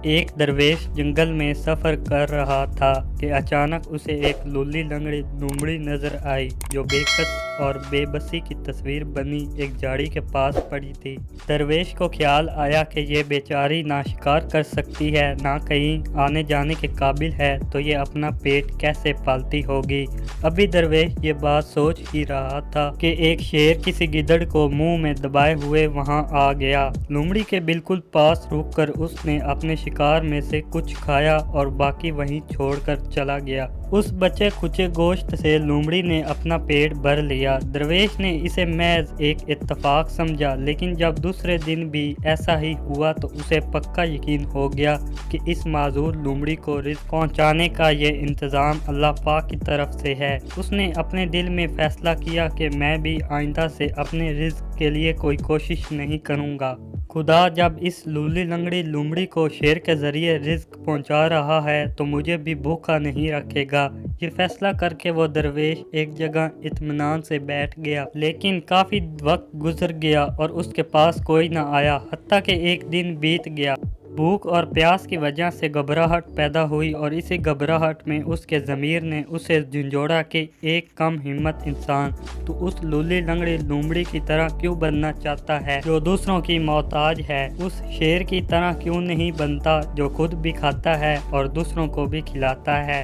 ایک درویش جنگل میں سفر کر رہا تھا کہ اچانک اسے ایک لولی لنگڑی لومڑی نظر آئی جو بے کس اور بے بسی کی تصویر بنی ایک جھاڑی کے پاس پڑی تھی۔ درویش کو خیال آیا کہ یہ بیچاری نہ شکار کر سکتی ہے نہ کہیں آنے جانے کے قابل ہے، تو یہ اپنا پیٹ کیسے پالتی ہوگی۔ ابھی درویش یہ بات سوچ ہی رہا تھا کہ ایک شیر کسی گدڑ کو منہ میں دبائے ہوئے وہاں آ گیا۔ لومڑی کے بالکل پاس رک کر اس نے اپنے شکار میں سے کچھ کھایا اور باقی وہیں چھوڑ کر چلا گیا۔ اس بچے کچے گوشت سے لومڑی نے اپنا پیٹ بھر لیا۔ درویش نے اسے محض ایک اتفاق سمجھا، لیکن جب دوسرے دن بھی ایسا ہی ہوا تو اسے پکا یقین ہو گیا کہ اس معذور لومڑی کو رزق پہنچانے کا یہ انتظام اللہ پاک کی طرف سے ہے۔ اس نے اپنے دل میں فیصلہ کیا کہ میں بھی آئندہ سے اپنے رزق کے لیے کوئی کوشش نہیں کروں گا۔ خدا جب اس لولی لنگڑی لومڑی کو شیر کے ذریعے رزق پہنچا رہا ہے تو مجھے بھی بھوکا نہیں رکھے گا۔ یہ فیصلہ کر کے وہ درویش ایک جگہ اطمینان سے بیٹھ گیا، لیکن کافی وقت گزر گیا اور اس کے پاس کوئی نہ آیا، حتیٰ کہ ایک دن بیت گیا۔ بھوک اور پیاس کی وجہ سے گھبراہٹ پیدا ہوئی اور اسی گھبراہٹ میں اس کے ضمیر نے اسے جھنجھوڑا کہ ایک کم ہمت انسان تو اس لولی لنگڑی لومڑی کی طرح کیوں بننا چاہتا ہے جو دوسروں کی محتاج ہے؟ اس شیر کی طرح کیوں نہیں بنتا جو خود بھی کھاتا ہے اور دوسروں کو بھی کھلاتا ہے؟